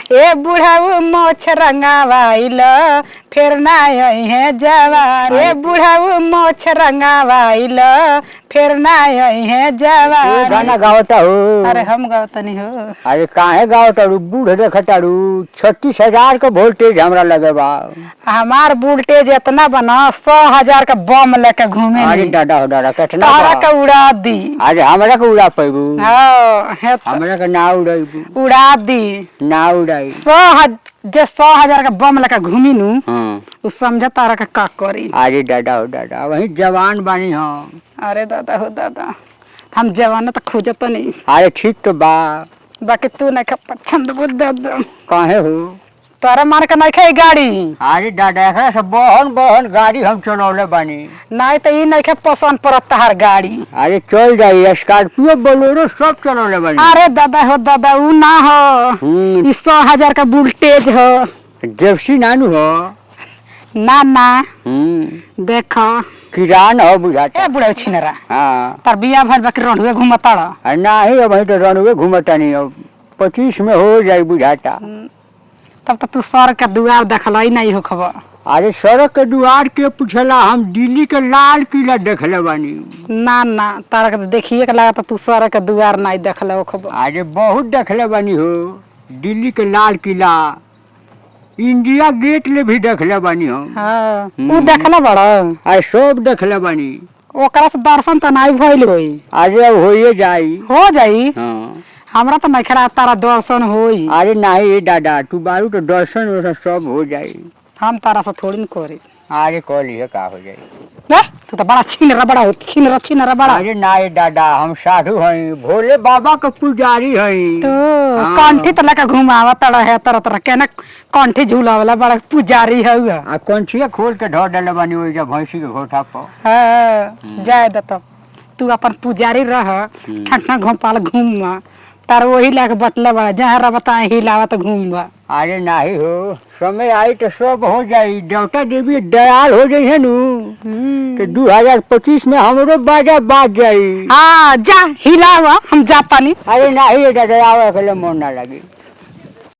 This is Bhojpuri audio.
ए बुढ़ाऊ मोछ रंगावाइल फिर ना आई है जवार। ए बुढ़ाऊ मोछ रंगावाइल फिर ना आई है जवार। गाना गावता हो? अरे हम गावतनी हो। अरे काहे गावतारू? बूढ़ देखतारू 36,000 का वोल्टेज हमरा लगे बा। हमार वोल्टेज इतना बना 100,000 का बम लेके घूमे। अरे दादा हो दादा कितना तारा बा? का उड़ा दी। अरे हमरा के उड़ा पैबू? हाँ हमरा के ना उड़ाइबू। उड़ा दी। ना उड़ाई। 100,000 का बम लेके घूमी नू। हाँ। उ समझा तारा का करी। अरे दादा हो दादा वही जवान बानी हम। अरे दादा हो दादा हम जवान तो खोजत नहीं। अरे ठीक तो बा बाकी तू नहीं पसंद दादा। काहे हो? तोरा मार के नहीं खाई गाड़ी। अरे दादा एकरा से बहन बहन गाड़ी हम चलौले बानी। नहीं तो ई नहीं पसंद पड़त तहार गाड़ी। अरे चल जाई स्कॉर्पियो बोलेरो सब चलौले बानी। अरे दादा हो दादा उ ना हो। ई 100,000 का वोल्टेज हो। जेप्सी नानू हो? ना ना देखो किरान हो बुझाता। ए बुढ़ा छिनरा। हाँ तार बिया भर बाकी रोडवे घूमता रह। नहीं अब तो रनवे घूमता नहीं अब 25 में हो जाई बुझाता। तब तो तू सर के दुआर देखला ही नहीं हो खबर। अरे सड़क के दुआर के पूछला हम दिल्ली के लाल किला देखले बानी। ना ना तारा के देखिए के लगा तू सर के दुआर नहीं देखले हो खबर। अरे बहुत देखले बानी हो। दिल्ली के लाल किला इंडिया गेट ले भी देखले बानी हम। हाँ उ देखले बड़ा। अरे सब देखले बानी। ओकरा से दर्शन तो नहीं भइल होई। अरे अब होइए जाई। हो जाई। हाँ। हमरा तो नहीं खरा तारा दर्शन होई। अरे नहीं दादा तू बारू तो दर्शन वर्शन सब हो जाई। हम तारा से थोड़ी न करी। अरे कह लिए का हो जाई। तू तो बड़ा छिनरा बड़ा हो छिनरा बड़ा। अरे नहीं दादा हम साधु हई भोले बाबा का पुजारी हई। तू कंठी तो लेके घुमावा तड़ा है तरह तरह के ना कंठी झूलावला बड़ा पुजारी है। आ कंठिया खोल के धर डाले बानी ओइ जा भैंसी के घोटा पर। हां जाए दे तब तू अपन पुजारी रह ठठा घोपाल घूम तार वही लेके बटले बड़ा जहाँ रबता हिलावत घूमबा। अरे नहीं हो समय आई तो सब हो जाई। देवता देवी दयाल हो जाई है नु तो 2025 में हमरो बाजा बाज जाई। हाँ जा हिलावा हम जाता नहीं। अरे नहीं दादा आवे के मन ना लगी।